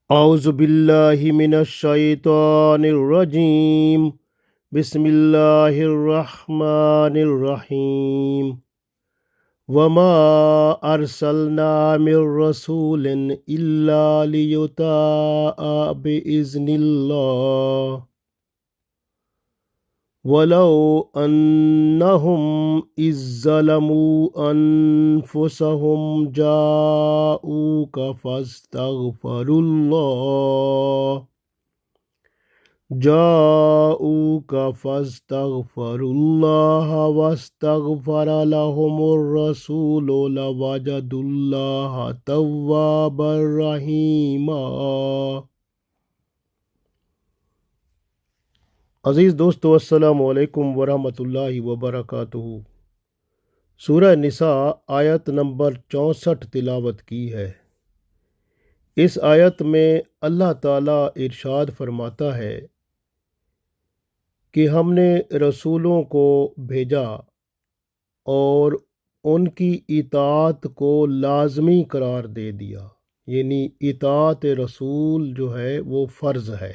اعوذ باللہ من الشیطان الرجیم بسم اللہ الرحمن الرحیم وما ارسلنا من رسول الا لیطاع باذن اللہ ولو انہم اذ ظلموا انفسہم جاؤوک فاستغفروا اللہ واستغفر لهم الرسول لوجدوا اللہ توابا رحیما۔ عزیز دوستو، السلام علیکم ورحمۃ اللہ وبرکاتہ۔ سورہ نساء آیت نمبر 64 تلاوت کی ہے۔ اس آیت میں اللہ تعالیٰ ارشاد فرماتا ہے کہ ہم نے رسولوں کو بھیجا اور ان کی اطاعت کو لازمی قرار دے دیا، یعنی اطاعت رسول جو ہے وہ فرض ہے،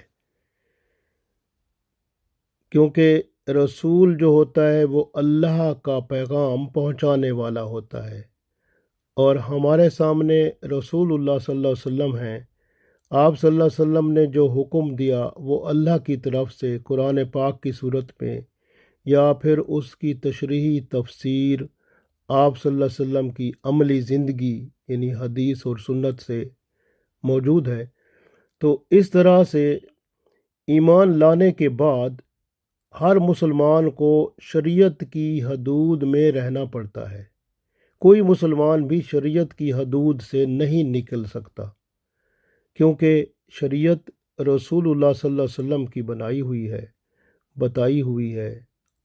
کیونکہ رسول جو ہوتا ہے وہ اللہ کا پیغام پہنچانے والا ہوتا ہے، اور ہمارے سامنے رسول اللہ صلی اللہ علیہ وسلم ہیں۔ آپ صلی اللہ علیہ وسلم نے جو حکم دیا وہ اللہ کی طرف سے قرآن پاک کی صورت میں یا پھر اس کی تشریحی تفسیر آپ صلی اللہ علیہ وسلم کی عملی زندگی یعنی حدیث اور سنت سے موجود ہے۔ تو اس طرح سے ایمان لانے کے بعد ہر مسلمان کو شریعت کی حدود میں رہنا پڑتا ہے۔ کوئی مسلمان بھی شریعت کی حدود سے نہیں نکل سکتا، کیونکہ شریعت رسول اللہ صلی اللہ علیہ وسلم کی بنائی ہوئی ہے، بتائی ہوئی ہے،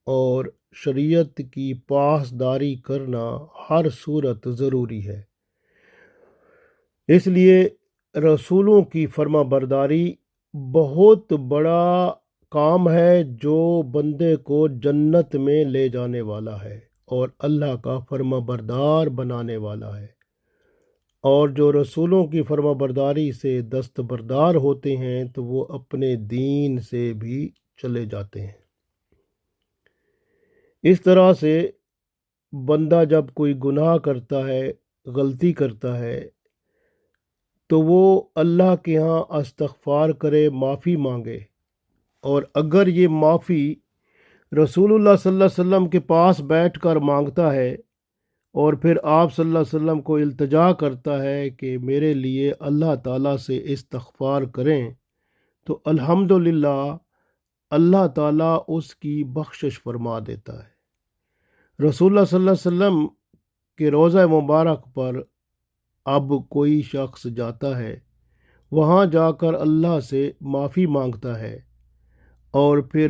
اور شریعت کی پاسداری کرنا ہر صورت ضروری ہے۔ اس لیے رسولوں کی فرما برداری بہت بڑا کام ہے جو بندے کو جنت میں لے جانے والا ہے اور اللہ کا فرما بردار بنانے والا ہے، اور جو رسولوں کی فرما برداری سے دستبردار ہوتے ہیں تو وہ اپنے دین سے بھی چلے جاتے ہیں۔ اس طرح سے بندہ جب کوئی گناہ کرتا ہے، غلطی کرتا ہے، تو وہ اللہ کے ہاں استغفار کرے، معافی مانگے، اور اگر یہ معافی رسول اللہ صلی اللہ علیہ وسلم کے پاس بیٹھ کر مانگتا ہے اور پھر آپ صلی اللہ علیہ وسلم کو التجا کرتا ہے کہ میرے لیے اللہ تعالیٰ سے استغفار کریں، تو الحمدللہ اللہ تعالیٰ اس کی بخشش فرما دیتا ہے۔ رسول اللہ صلی اللہ علیہ وسلم کے روضہ مبارک پر اب کوئی شخص جاتا ہے، وہاں جا کر اللہ سے معافی مانگتا ہے، اور پھر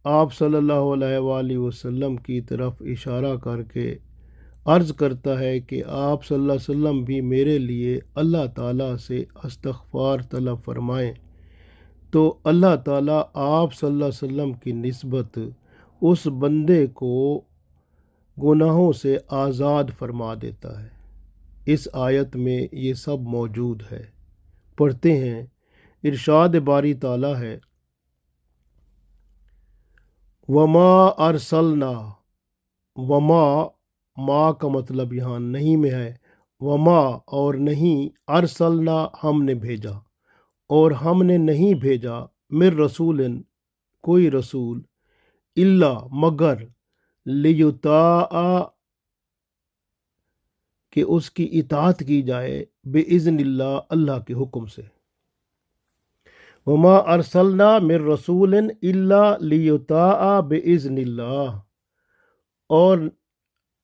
آپ صلی اللہ علیہ وآلہ وسلم کی طرف اشارہ کر کے عرض کرتا ہے کہ آپ صلی اللہ علیہ وسلم بھی میرے لیے اللہ تعالیٰ سے استغفار طلب فرمائیں، تو اللہ تعالیٰ آپ صلی اللہ علیہ وسلم کی نسبت اس بندے کو گناہوں سے آزاد فرما دیتا ہے۔ اس آیت میں یہ سب موجود ہے۔ پڑھتے ہیں، ارشاد باری تعالیٰ ہے، وما ارسلنا، وما ما کا مطلب یہاں نہیں میں ہے، وما اور نہیں، ارسلنا ہم نے بھیجا، اور ہم نے نہیں بھیجا، من رسول کوئی رسول، الا مگر، لیطاع کہ اس کی اطاعت کی جائے، باذن اللہ اللہ کے حکم سے۔ وما ارسلنا من رسول الا لیطاع باذن اللہ، اور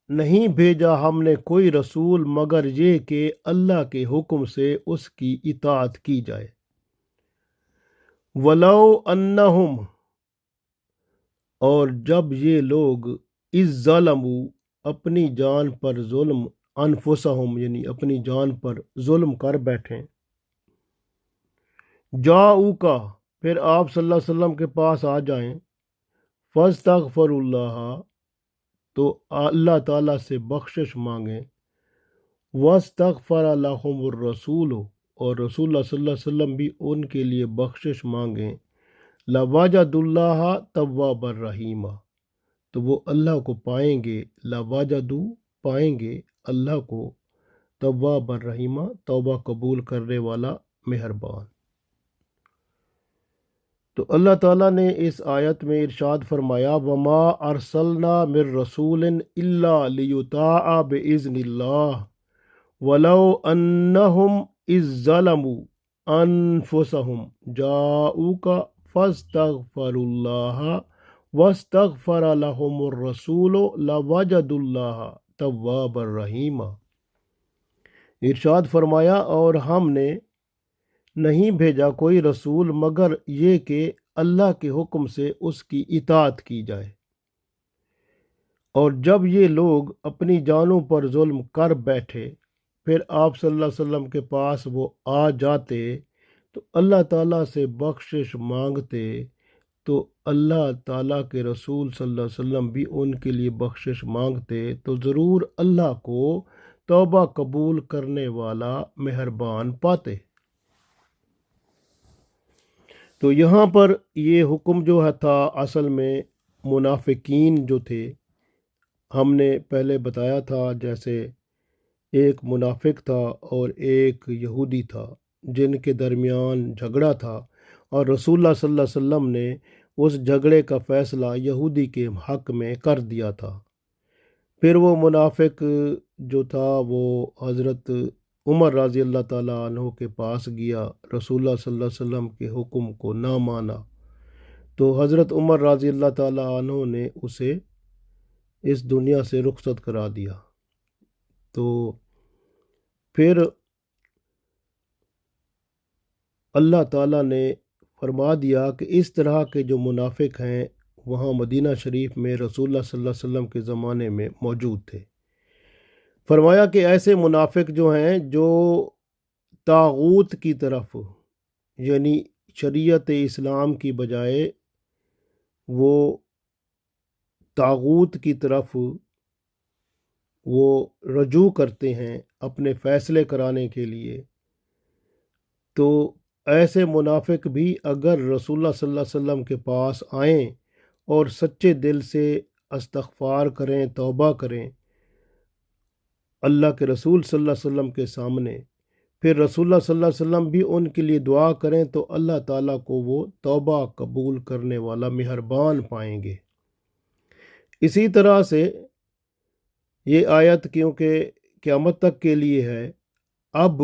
نہیں بھیجا ہم نے کوئی رسول مگر یہ کہ اللہ کے حکم سے اس کی اطاعت کی جائے۔ ولو انہم، اور جب یہ لوگ، اذ ظلموا اپنی جان پر ظلم، انفسہم یعنی اپنی جان پر ظلم کر بیٹھیں، جاؤوکا پھر آپ صلی اللہ علیہ وسلم کے پاس آ جائیں، فاستغفر اللہ تو اللہ تعالیٰ سے بخشش مانگیں، واستغفر لهم الرسول اور رسول اللہ صلی اللہ علیہ وسلم بھی ان کے لیے بخشش مانگیں، لَوَجَدُ اللَّهَ تَوَّابًا رَحِیمًا، تو وہ اللہ کو پائیں گے، لَوَجَدُ پائیں گے اللہ کو، توابًا رحیمًا توبہ قبول کرنے والا مہربان۔ تو اللہ تعالیٰ نے اس آیت میں ارشاد فرمایا، وَمَا أَرْسَلْنَا مِن رَّسُولٍ إِلَّا لِيُطَاعَ بِإِذْنِ اللَّهِ وَلَوْ أَنَّهُمْ إِذ ظَّلَمُوا أَنفُسَهُمْ جَاءُوكَ فَاسْتَغْفَرُوا اللَّهَ وَاسْتَغْفَرَ لَهُمُ الرَّسُولُ لَوَجَدُوا اللَّهَ تَوَّابًا رَحِيمًا۔ ارشاد فرمایا، اور ہم نے نہیں بھیجا کوئی رسول مگر یہ کہ اللہ کے حکم سے اس کی اطاعت کی جائے، اور جب یہ لوگ اپنی جانوں پر ظلم کر بیٹھے پھر آپ صلی اللہ علیہ وسلم کے پاس وہ آ جاتے تو اللہ تعالیٰ سے بخشش مانگتے، تو اللہ تعالیٰ کے رسول صلی اللہ علیہ وسلم بھی ان کے لیے بخشش مانگتے، تو ضرور اللہ کو توبہ قبول کرنے والا مہربان پاتے۔ تو یہاں پر یہ حکم جو تھا اصل میں منافقین جو تھے، ہم نے پہلے بتایا تھا جیسے ایک منافق تھا اور ایک یہودی تھا جن کے درمیان جھگڑا تھا، اور رسول اللہ صلی اللہ علیہ وسلم نے اس جھگڑے کا فیصلہ یہودی کے حق میں کر دیا تھا۔ پھر وہ منافق جو تھا وہ حضرت عمر رضی اللہ تعالیٰ عنہ کے پاس گیا، رسول اللہ صلی اللہ علیہ وسلم کے حکم کو نہ مانا، تو حضرت عمر رضی اللہ تعالیٰ عنہ نے اسے اس دنیا سے رخصت کرا دیا۔ تو پھر اللہ تعالیٰ نے فرما دیا کہ اس طرح کے جو منافق ہیں وہاں مدینہ شریف میں رسول اللہ صلی اللہ علیہ وسلم کے زمانے میں موجود تھے۔ فرمایا کہ ایسے منافق جو ہیں جو طاغوت کی طرف، یعنی شریعت اسلام کی بجائے وہ طاغوت کی طرف وہ رجوع کرتے ہیں اپنے فیصلے کرانے کے لیے، تو ایسے منافق بھی اگر رسول اللہ صلی اللہ علیہ وسلم کے پاس آئیں اور سچے دل سے استغفار کریں، توبہ کریں اللہ کے رسول صلی اللہ علیہ وسلم کے سامنے، پھر رسول اللہ صلی اللہ علیہ وسلم بھی ان کے لیے دعا کریں، تو اللہ تعالیٰ کو وہ توبہ قبول کرنے والا مہربان پائیں گے۔ اسی طرح سے یہ آیت کیونکہ قیامت تک کے لیے ہے، اب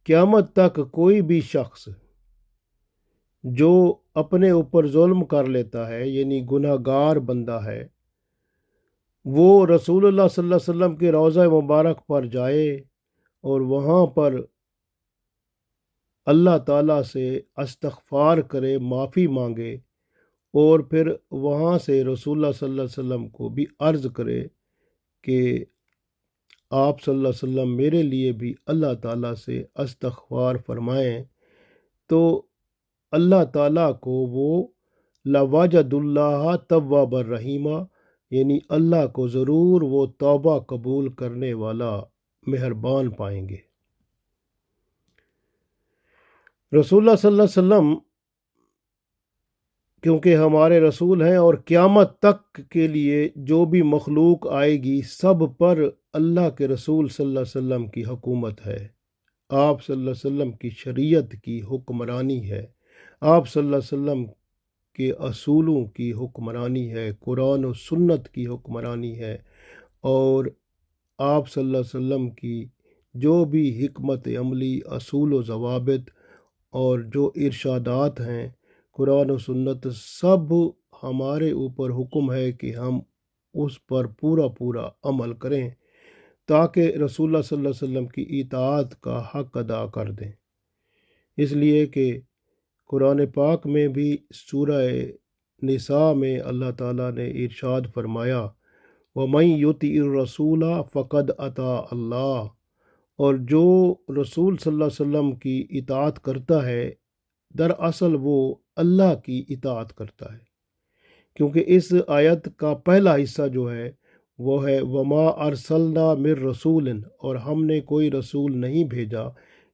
قیامت تک کوئی بھی شخص جو اپنے اوپر ظلم کر لیتا ہے، یعنی گناہ گار بندہ ہے، وہ رسول اللہ صلی اللہ علیہ وسلم کے روضہ مبارک پر جائے اور وہاں پر اللہ تعالیٰ سے استغفار کرے، معافی مانگے، اور پھر وہاں سے رسول اللہ صلی اللہ علیہ وسلم کو بھی عرض کرے کہ آپ صلی اللہ علیہ وسلم میرے لیے بھی اللہ تعالیٰ سے استغفار فرمائیں، تو اللہ تعالیٰ کو وہ لَوَجَدُ اللَّهَ تَوَّابًا رَحِیمًا، یعنی اللہ کو ضرور وہ توبہ قبول کرنے والا مہربان پائیں گے۔ رسول اللہ صلی اللہ علیہ وسلم کیونکہ ہمارے رسول ہیں، اور قیامت تک کے لیے جو بھی مخلوق آئے گی سب پر اللہ کے رسول صلی اللہ علیہ وسلم کی حکومت ہے، آپ صلی اللہ علیہ وسلم کی شریعت کی حکمرانی ہے، آپ صلی اللہ علیہ وسلم کے اصولوں کی حکمرانی ہے، قرآن و سنت کی حکمرانی ہے، اور آپ صلی اللہ علیہ وسلم کی جو بھی حکمت عملی، اصول و ضوابط اور جو ارشادات ہیں قرآن و سنت، سب ہمارے اوپر حکم ہے کہ ہم اس پر پورا عمل کریں تاکہ رسول اللہ صلی اللہ علیہ وسلم کی اطاعت کا حق ادا کر دیں۔ اس لیے کہ قرآن پاک میں بھی سورہ نساء میں اللہ تعالیٰ نے ارشاد فرمایا، وَمَن يُطِعِ الرَّسُولَ فَقَدْ أَطَاعَ اللَّهَ، اور جو رسول صلی اللہ علیہ وسلم کی اطاعت کرتا ہے دراصل وہ اللہ کی اطاعت کرتا ہے، کیونکہ اس آیت کا پہلا حصہ جو ہے وہ ہے وَمَا أَرْسَلْنَا مِن رَّسُولٍ، اور ہم نے کوئی رسول نہیں بھیجا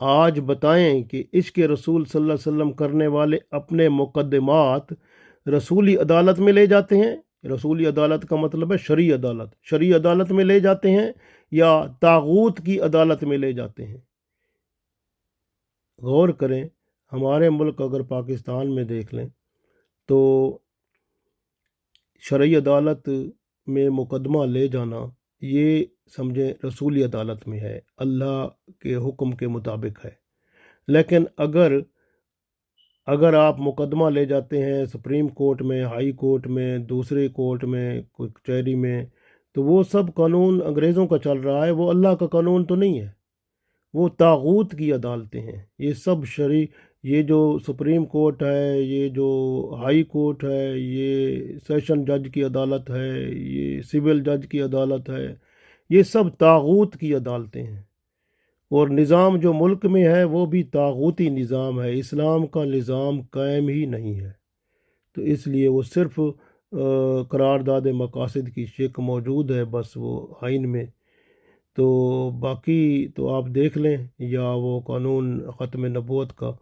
آج بتائیں کہ عشق رسول صلی اللہ علیہ وسلم کرنے والے اپنے مقدمات رسولی عدالت میں لے جاتے ہیں. رسولی عدالت کا مطلب ہے شرعی عدالت. شرعی عدالت میں لے جاتے ہیں یا طاغوت کی عدالت میں لے جاتے ہیں. غور کریں، ہمارے ملک اگر پاکستان میں دیکھ لیں تو شرعی عدالت میں مقدمہ لے جانا یہ سمجھیں رسولی عدالت میں ہے، اللہ کے حکم کے مطابق ہے. لیکن اگر آپ مقدمہ لے جاتے ہیں سپریم کورٹ میں، ہائی کورٹ میں، دوسرے کورٹ میں، کوئی کچہری میں، تو وہ سب قانون انگریزوں کا چل رہا ہے، وہ اللہ کا قانون تو نہیں ہے، وہ طاغوت کی عدالتیں ہیں. یہ سب یہ جو سپریم کورٹ ہے، یہ جو ہائی کورٹ ہے، یہ سیشن جج کی عدالت ہے، یہ سول جج کی عدالت ہے، یہ سب طاغوت کی عدالتیں ہیں. اور نظام جو ملک میں ہے وہ بھی طاغوتی نظام ہے، اسلام کا نظام قائم ہی نہیں ہے. تو اس لیے وہ صرف قرارداد مقاصد کی شک موجود ہے بس وہ آئین میں. تو باقی تو آپ دیکھ لیں، یا وہ قانون ختم نبوت کا،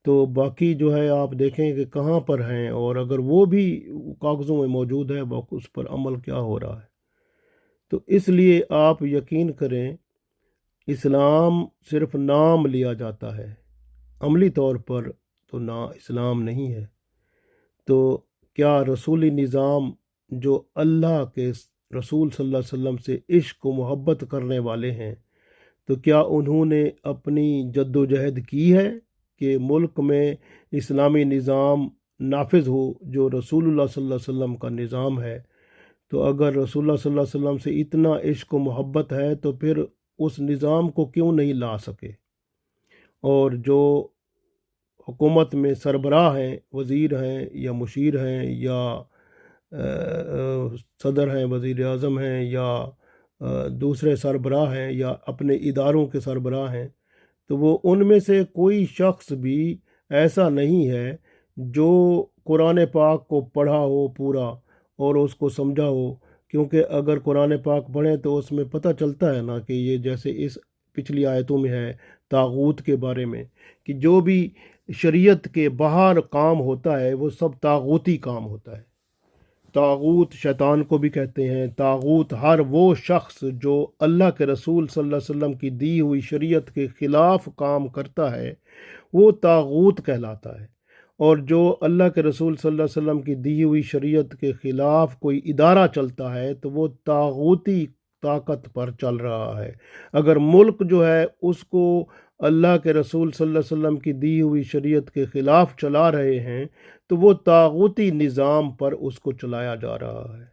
تو باقی جو ہے آپ دیکھیں کہ کہاں پر ہیں، اور اگر وہ بھی کاغذوں میں موجود ہے اس پر عمل کیا ہو رہا ہے. تو اس لیے آپ یقین کریں، اسلام صرف نام لیا جاتا ہے، عملی طور پر تو اسلام نہیں ہے. تو کیا رسولی نظام جو اللہ کے رسول صلی اللہ علیہ وسلم سے عشق و محبت کرنے والے ہیں، تو کیا انہوں نے اپنی جد و جہد کی ہے کہ ملک میں اسلامی نظام نافذ ہو جو رسول اللہ صلی اللہ علیہ وسلم کا نظام ہے؟ تو اگر رسول اللہ صلی اللہ علیہ وسلم سے اتنا عشق و محبت ہے تو پھر اس نظام کو کیوں نہیں لا سکے؟ اور جو حکومت میں سربراہ ہیں، وزیر ہیں یا مشیر ہیں یا صدر ہیں، وزیر اعظم ہیں، یا دوسرے سربراہ ہیں، یا اپنے اداروں کے سربراہ ہیں، تو وہ ان میں سے کوئی شخص بھی ایسا نہیں ہے جو قرآن پاک کو پڑھا ہو پورا اور اس کو سمجھا ہو. کیونکہ اگر قرآن پاک پڑھیں تو اس میں پتہ چلتا ہے نا کہ یہ جیسے اس پچھلی آیتوں میں ہے طاغوت کے بارے میں، کہ جو بھی شریعت کے باہر کام ہوتا ہے وہ سب طاغوتی کام ہوتا ہے. طاغوت شیطان کو بھی کہتے ہیں. طاغوت ہر وہ شخص جو اللہ کے رسول صلی اللہ علیہ وسلم کی دی ہوئی شریعت کے خلاف کام کرتا ہے وہ طاغوت کہلاتا ہے. اور جو اللہ کے رسول صلی اللہ علیہ وسلم کی دی ہوئی شریعت کے خلاف کوئی ادارہ چلتا ہے تو وہ طاغوتی طاقت پر چل رہا ہے. اگر ملک جو ہے اس کو اللہ کے رسول صلی اللہ علیہ وسلم کی دی ہوئی شریعت کے خلاف چلا رہے ہیں تو وہ طاغوتی نظام پر اس کو چلایا جا رہا ہے.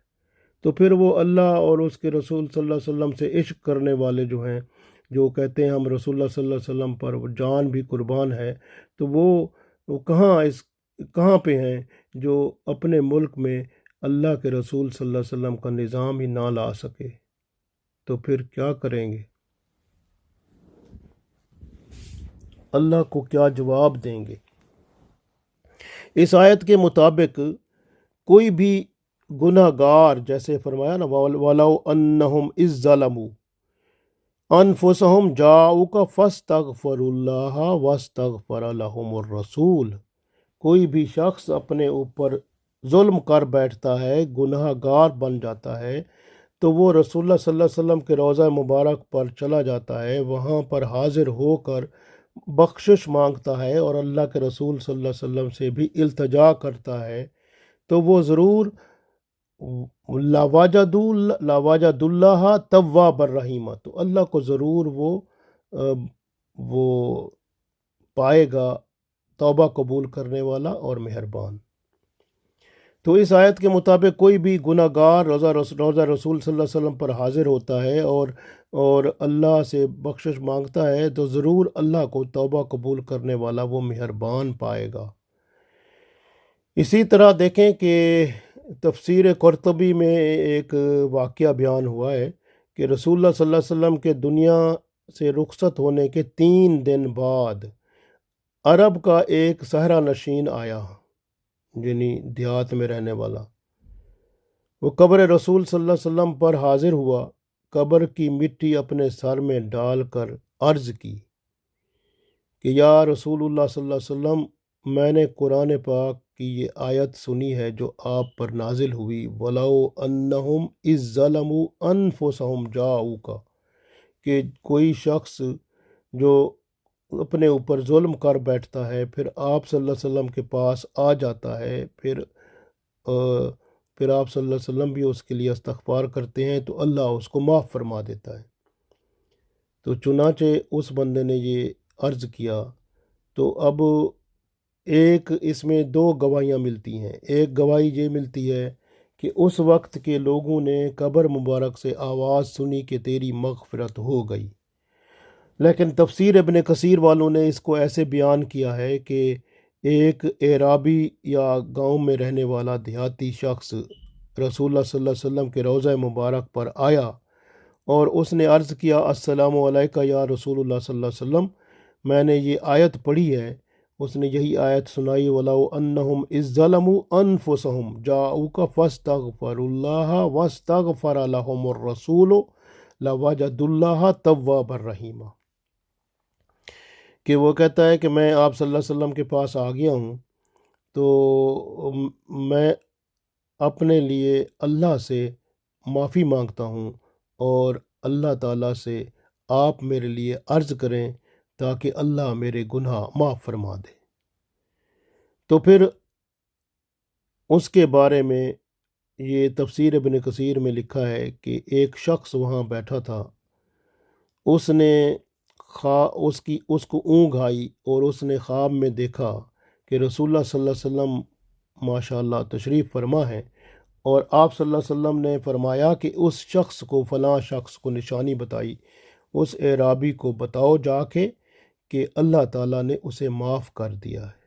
تو پھر وہ اللہ اور اس کے رسول صلی اللہ علیہ وسلم سے عشق کرنے والے جو ہیں، جو کہتے ہیں ہم رسول اللہ صلی اللہ علیہ وسلم پر جان بھی قربان ہے، تو وہ کہاں پہ ہیں جو اپنے ملک میں اللہ کے رسول صلی اللہ علیہ وسلم کا نظام ہی نہ لا سکے؟ تو پھر کیا کریں گے؟ اللہ کو کیا جواب دیں گے؟ اس آیت کے مطابق کوئی بھی گناہ گار، جیسے فرمایا نا وَلَوْ أَنَّهُمْ إِذْ ظَلَمُوا أَنفُسَهُمْ جَاءُوكَ فَاسْتَغْفَرُوا اللَّهَ وَاسْتَغْفَرَ لَهُمُ الرَّسُولُ، کوئی بھی شخص اپنے اوپر ظلم کر بیٹھتا ہے، گناہ گار بن جاتا ہے، تو وہ رسول اللہ صلی اللہ علیہ وسلم کے روضہ مبارک پر چلا جاتا ہے، وہاں پر حاضر ہو کر بخشش مانگتا ہے اور اللہ کے رسول صلی اللہ علیہ وسلم سے بھی التجا کرتا ہے، تو وہ ضرور لاواجد اللہ تواب الرحیمہ، تو اللہ کو ضرور وہ پائے گا توبہ قبول کرنے والا اور مہربان. تو اس آیت کے مطابق کوئی بھی گناہ گار روزہ رسول صلی اللہ علیہ وسلم پر حاضر ہوتا ہے اور اللہ سے بخشش مانگتا ہے تو ضرور اللہ کو توبہ قبول کرنے والا وہ مہربان پائے گا. اسی طرح دیکھیں کہ تفسیر قرطبی میں ایک واقعہ بیان ہوا ہے کہ رسول اللہ صلی اللہ علیہ وسلم کے دنیا سے رخصت ہونے کے 3 دن بعد عرب کا ایک صحرا نشین آیا، یعنی دیہات میں رہنے والا. وہ قبر رسول صلی اللہ علیہ وسلم پر حاضر ہوا، قبر کی مٹی اپنے سر میں ڈال کر عرض کی کہ یا رسول اللہ صلی اللہ علیہ وسلم، میں نے قرآن پاک کی یہ آیت سنی ہے جو آپ پر نازل ہوئی، وَلَوْ أَنَّهُمْ إِذ ظَّلَمُوا أَنفُسَهُمْ جَاءُوكَ، کہ کوئی شخص جو اپنے اوپر ظلم کر بیٹھتا ہے پھر آپ صلی اللہ علیہ وسلم کے پاس آ جاتا ہے، پھر آپ صلی اللہ علیہ وسلم بھی اس کے لیے استغفار کرتے ہیں تو اللہ اس کو معاف فرما دیتا ہے۔ تو چنانچہ اس بندے نے یہ عرض کیا، تو اب ایک اس میں دو گواہیاں ملتی ہیں۔ ایک گواہی یہ ملتی ہے کہ اس وقت کے لوگوں نے قبر مبارک سے آواز سنی کہ تیری مغفرت ہو گئی، لیکن تفسیر ابن کثیر والوں نے اس کو ایسے بیان کیا ہے کہ ایک اعرابی یا گاؤں میں رہنے والا دیہاتی شخص رسول اللہ صلی اللہ علیہ وسلم کے روضہ مبارک پر آیا اور اس نے عرض کیا، السلام علیکہ یا رسول اللہ صلی اللہ علیہ وسلم، میں نے یہ آیت پڑھی ہے۔ اس نے یہی آیت سنائی، وَلَوْ أَنَّهُمْ إِذ ظَّلَمُوا أَنفُسَهُمْ جَاءُوكَ فَاسْتَغْفَرُوا اللَّهَ وَاسْتَغْفَرَ لَهُمُ الرَّسُولُ لَوَجَدُوا اللَّهَ تَوَّابًا رَحِيمًا، کہ وہ کہتا ہے کہ میں آپ صلی اللہ علیہ وسلم کے پاس آ گیا ہوں، تو میں اپنے لیے اللہ سے معافی مانگتا ہوں اور اللہ تعالیٰ سے آپ میرے لیے عرض کریں تاکہ اللہ میرے گناہ معاف فرما دے۔ تو پھر اس کے بارے میں یہ تفسیر ابن کثیر میں لکھا ہے کہ ایک شخص وہاں بیٹھا تھا، اس نے اس کو اونگ آئی اور اس نے خواب میں دیکھا کہ رسول اللہ صلی اللہ علیہ وسلم ماشاء اللہ تشریف فرما ہے، اور آپ صلی اللہ علیہ وسلم نے فرمایا کہ اس شخص کو، فلاں شخص کو نشانی بتائی، اس اعرابی کو بتاؤ جا کے کہ اللہ تعالیٰ نے اسے معاف کر دیا ہے۔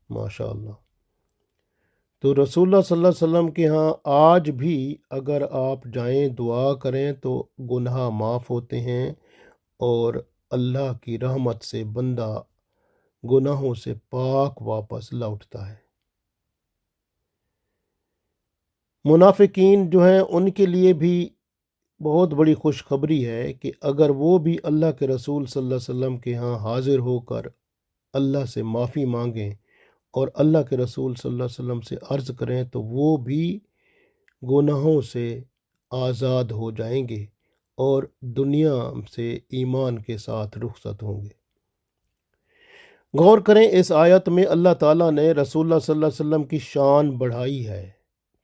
ماشاء اللہ۔ تو رسول اللہ صلی اللہ علیہ وسلم کے ہاں آج بھی اگر آپ جائیں دعا کریں تو گناہ معاف ہوتے ہیں اور اللہ کی رحمت سے بندہ گناہوں سے پاک واپس لوٹتا ہے۔ منافقین جو ہیں ان کے لیے بھی بہت بڑی خوشخبری ہے کہ اگر وہ بھی اللہ کے رسول صلی اللہ علیہ وسلم کے ہاں حاضر ہو کر اللہ سے معافی مانگیں اور اللہ کے رسول صلی اللہ علیہ وسلم سے عرض کریں تو وہ بھی گناہوں سے آزاد ہو جائیں گے اور دنیا سے ایمان کے ساتھ رخصت ہوں گے۔ غور کریں، اس آیت میں اللہ تعالیٰ نے رسول اللہ صلی اللہ علیہ وسلم کی شان بڑھائی ہے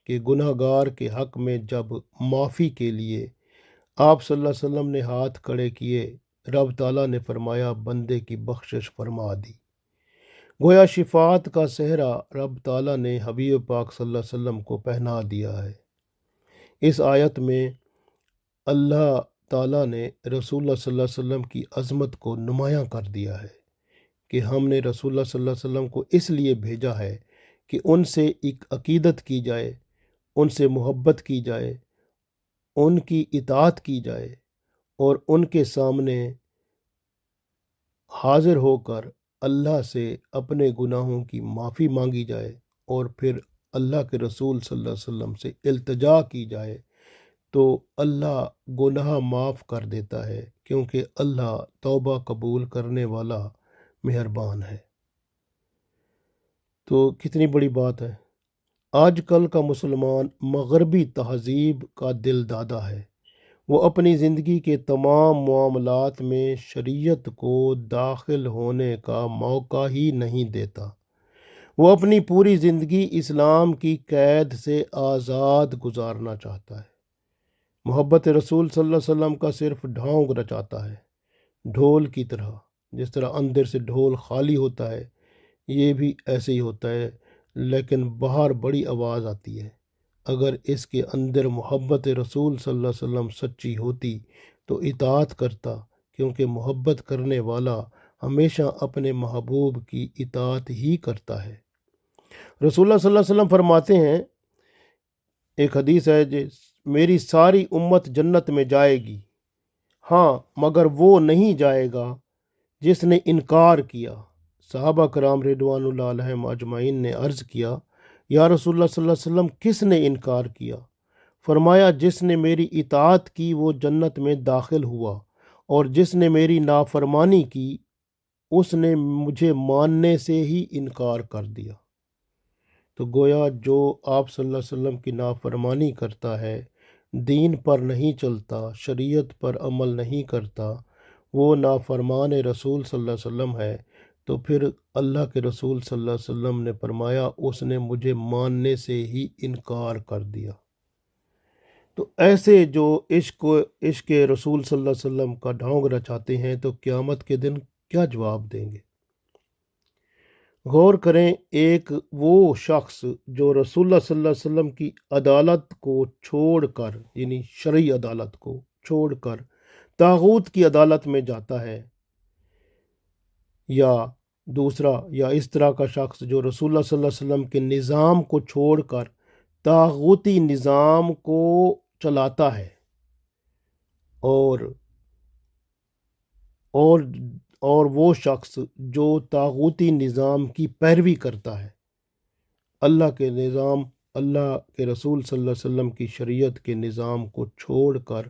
کہ گناہ گار کے حق میں جب معافی کے لیے آپ صلی اللہ علیہ وسلم نے ہاتھ کھڑے کیے، رب تعالیٰ نے فرمایا بندے کی بخشش فرما دی۔ گویا شفاعت کا صحرا رب تعالیٰ نے حبیب پاک صلی اللہ علیہ وسلم کو پہنا دیا ہے۔ اس آیت میں اللہ تعالیٰ نے رسول اللہ صلی اللہ علیہ وسلم کی عظمت کو نمایاں کر دیا ہے کہ ہم نے رسول اللہ صلی اللہ علیہ وسلم کو اس لیے بھیجا ہے کہ ان سے ایک عقیدت کی جائے، ان سے محبت کی جائے، ان کی اطاعت کی جائے اور ان کے سامنے حاضر ہو کر اللہ سے اپنے گناہوں کی معافی مانگی جائے اور پھر اللہ کے رسول صلی اللہ علیہ وسلم سے التجا کی جائے تو اللہ گناہ معاف کر دیتا ہے، کیونکہ اللہ توبہ قبول کرنے والا مہربان ہے۔ تو کتنی بڑی بات ہے۔ آج کل کا مسلمان مغربی تہذیب کا دل دادا ہے، وہ اپنی زندگی کے تمام معاملات میں شریعت کو داخل ہونے کا موقع ہی نہیں دیتا۔ وہ اپنی پوری زندگی اسلام کی قید سے آزاد گزارنا چاہتا ہے۔ محبت رسول صلی اللہ علیہ وسلم کا صرف ڈھونگ رچاتا ہے، ڈھول کی طرح، جس طرح اندر سے ڈھول خالی ہوتا ہے یہ بھی ایسے ہی ہوتا ہے، لیکن باہر بڑی آواز آتی ہے۔ اگر اس کے اندر محبت رسول صلی اللہ علیہ وسلم سچی ہوتی تو اطاعت کرتا، کیونکہ محبت کرنے والا ہمیشہ اپنے محبوب کی اطاعت ہی کرتا ہے۔ رسول اللہ صلی اللہ علیہ وسلم فرماتے ہیں، ایک حدیث ہے، میری ساری امت جنت میں جائے گی، ہاں مگر وہ نہیں جائے گا جس نے انکار کیا۔ صحابہ کرام رضوان اللہ علیہم اجمعین نے عرض کیا، یا رسول اللہ صلی اللہ علیہ وسلم کس نے انکار کیا؟ فرمایا جس نے میری اطاعت کی وہ جنت میں داخل ہوا، اور جس نے میری نافرمانی کی اس نے مجھے ماننے سے ہی انکار کر دیا۔ تو گویا جو آپ صلی اللہ علیہ وسلم کی نافرمانی کرتا ہے، دین پر نہیں چلتا، شریعت پر عمل نہیں کرتا، وہ نافرمان رسول صلی اللہ علیہ وسلم ہے۔ تو پھر اللہ کے رسول صلی اللہ علیہ وسلم نے فرمایا اس نے مجھے ماننے سے ہی انکار کر دیا۔ تو ایسے جو عشق رسول صلی اللہ علیہ وسلم کا ڈھونگ رچاتے ہیں تو قیامت کے دن کیا جواب دیں گے؟ غور کریں، ایک وہ شخص جو رسول اللہ صلی اللہ علیہ وسلم کی عدالت کو چھوڑ کر، یعنی شرعی عدالت کو چھوڑ کر طاغوت کی عدالت میں جاتا ہے، یا دوسرا، یا اس طرح کا شخص جو رسول اللہ صلی اللہ علیہ وسلم کے نظام کو چھوڑ کر طاغوتی نظام کو چلاتا ہے اور وہ شخص جو طاغوتی نظام کی پیروی کرتا ہے، اللہ کے نظام، اللہ کے رسول صلی اللہ علیہ وسلم کی شریعت کے نظام کو چھوڑ کر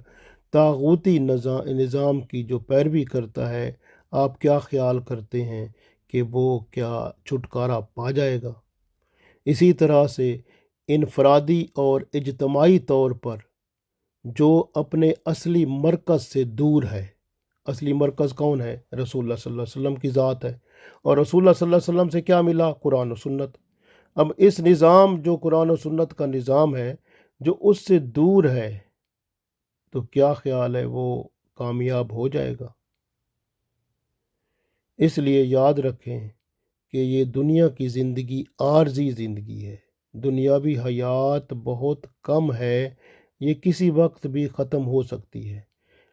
طاغوتی نظام کی جو پیروی کرتا ہے، آپ کیا خیال کرتے ہیں کہ وہ کیا چھٹکارا پا جائے گا؟ اسی طرح سے انفرادی اور اجتماعی طور پر جو اپنے اصلی مرکز سے دور ہے، اصلی مرکز کون ہے؟ رسول اللہ صلی اللہ علیہ وسلم کی ذات ہے، اور رسول اللہ صلی اللہ علیہ وسلم سے کیا ملا؟ قرآن و سنت۔ اب اس نظام جو قرآن و سنت کا نظام ہے، جو اس سے دور ہے، تو کیا خیال ہے وہ کامیاب ہو جائے گا؟ اس لیے یاد رکھیں کہ یہ دنیا کی زندگی عارضی زندگی ہے، دنیاوی حیات بہت کم ہے، یہ کسی وقت بھی ختم ہو سکتی ہے،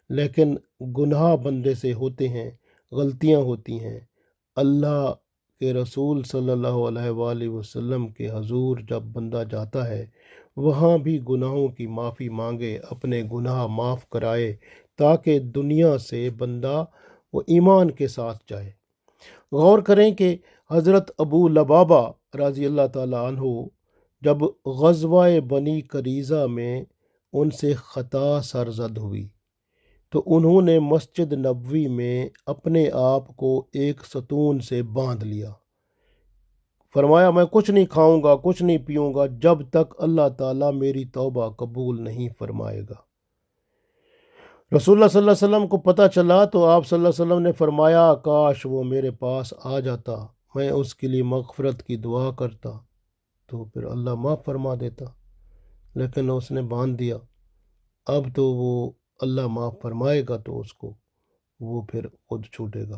لیکن گناہ بندے سے ہوتے ہیں، غلطیاں ہوتی ہیں۔ اللہ کے رسول صلی اللہ علیہ وآلہ وسلم کے حضور جب بندہ جاتا ہے، وہاں بھی گناہوں کی معافی مانگے، اپنے گناہ معاف کرائے، تاکہ دنیا سے بندہ وہ ایمان کے ساتھ جائے۔ غور کریں کہ حضرت ابو لبابہ رضی اللہ تعالیٰ عنہ جب غزوہ بنی قریظہ میں ان سے خطا سرزد ہوئی تو انہوں نے مسجد نبوی میں اپنے آپ کو ایک ستون سے باندھ لیا، فرمایا میں کچھ نہیں کھاؤں گا، کچھ نہیں پیوں گا جب تک اللہ تعالیٰ میری توبہ قبول نہیں فرمائے گا۔ رسول اللہ صلی اللہ علیہ وسلم کو پتہ چلا تو آپ صلی اللہ علیہ وسلم نے فرمایا کاش وہ میرے پاس آ جاتا، میں اس کے لیے مغفرت کی دعا کرتا تو پھر اللہ معاف فرما دیتا، لیکن اس نے باندھ دیا، اب تو وہ اللہ معاف فرمائے گا تو اس کو وہ پھر خود چھوٹے گا۔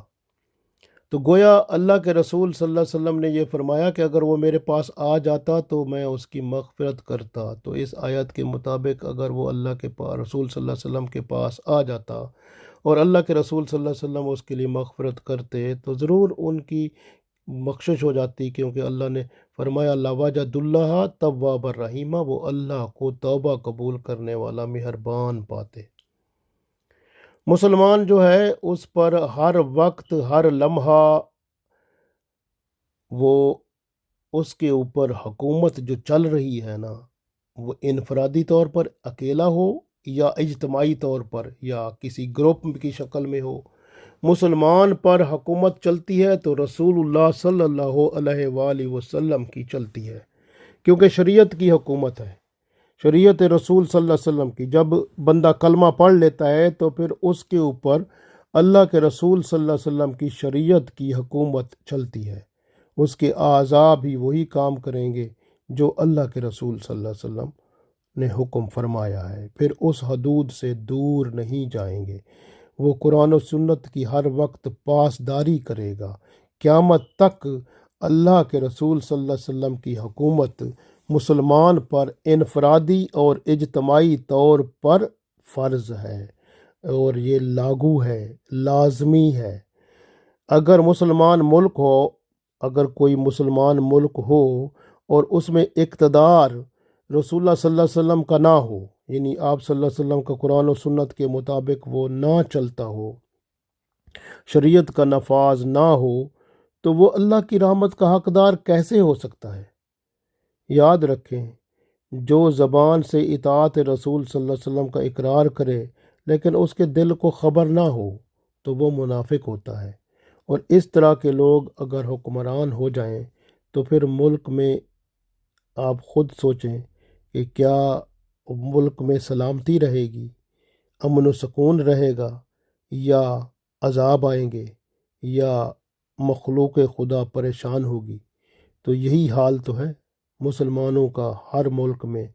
تو گویا اللہ کے رسول صلی اللہ علیہ وسلم نے یہ فرمایا کہ اگر وہ میرے پاس آ جاتا تو میں اس کی مغفرت کرتا۔ تو اس آیت کے مطابق اگر وہ اللہ کے پاس، رسول صلی اللہ علیہ وسلم کے پاس آ جاتا اور اللہ کے رسول صلی اللہ علیہ وسلم اس کے لیے مغفرت کرتے تو ضرور ان کی بخشش ہو جاتی، کیونکہ اللہ نے فرمایا لَوَجَدُ اللَّهَ تَوَّابًا رَحِيمًا، وہ اللہ کو توبہ قبول کرنے والا مہربان پاتے۔ مسلمان جو ہے اس پر ہر وقت، ہر لمحہ وہ اس کے اوپر حکومت جو چل رہی ہے نا، وہ انفرادی طور پر اکیلا ہو یا اجتماعی طور پر یا کسی گروپ کی شکل میں ہو، مسلمان پر حکومت چلتی ہے تو رسول اللہ صلی اللہ علیہ وآلہ وسلم کی چلتی ہے، کیونکہ شریعت کی حکومت ہے، شریعت رسول صلی اللہ علیہ وسلم کی۔ جب بندہ کلمہ پڑھ لیتا ہے تو پھر اس کے اوپر اللہ کے رسول صلی اللہ علیہ وسلم کی شریعت کی حکومت چلتی ہے، اس کے اعضاء بھی وہی کام کریں گے جو اللہ کے رسول صلی اللہ علیہ وسلم نے حکم فرمایا ہے، پھر اس حدود سے دور نہیں جائیں گے، وہ قرآن و سنت کی ہر وقت پاسداری کرے گا۔ قیامت تک اللہ کے رسول صلی اللہ علیہ وسلم کی حکومت مسلمان پر انفرادی اور اجتماعی طور پر فرض ہے، اور یہ لاگو ہے، لازمی ہے۔ اگر مسلمان ملک ہو، اگر کوئی مسلمان ملک ہو اور اس میں اقتدار رسول اللہ صلی اللہ علیہ وسلم کا نہ ہو، یعنی آپ صلی اللہ علیہ وسلم کا قرآن و سنت کے مطابق وہ نہ چلتا ہو، شریعت کا نفاذ نہ ہو، تو وہ اللہ کی رحمت کا حقدار کیسے ہو سکتا ہے؟ یاد رکھیں، جو زبان سے اطاعت رسول صلی اللہ علیہ وسلم کا اقرار کرے لیکن اس کے دل کو خبر نہ ہو تو وہ منافق ہوتا ہے، اور اس طرح کے لوگ اگر حکمران ہو جائیں تو پھر ملک میں آپ خود سوچیں کہ کیا ملک میں سلامتی رہے گی، امن و سکون رہے گا، یا عذاب آئیں گے، یا مخلوق خدا پریشان ہوگی۔ تو یہی حال تو ہے مسلمانوں کا ہر ملک میں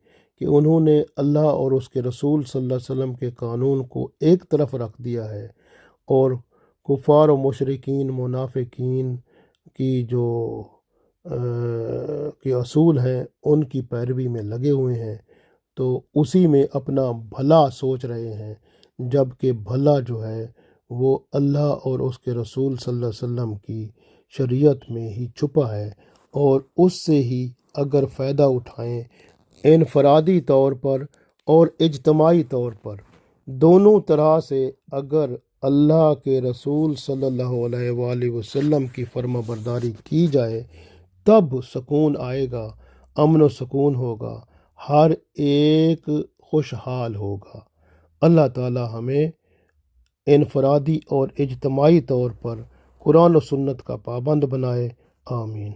کہ انہوں نے اللہ اور اس کے رسول صلی اللہ علیہ وسلم کے قانون کو ایک طرف رکھ دیا ہے، اور کفار و مشرکین منافقین کی جو کے اصول ہیں ان کی پیروی میں لگے ہوئے ہیں، تو اسی میں اپنا بھلا سوچ رہے ہیں، جب کہ بھلا جو ہے وہ اللہ اور اس کے رسول صلی اللہ علیہ وسلم کی شریعت میں ہی چھپا ہے، اور اس سے ہی اگر فائدہ اٹھائیں انفرادی طور پر اور اجتماعی طور پر، دونوں طرح سے اگر اللہ کے رسول صلی اللہ علیہ وآلہ وسلم کی فرما برداری کی جائے تب سکون آئے گا، امن و سکون ہوگا، ہر ایک خوشحال ہوگا۔ اللہ تعالی ہمیں انفرادی اور اجتماعی طور پر قرآن و سنت کا پابند بنائے، آمین۔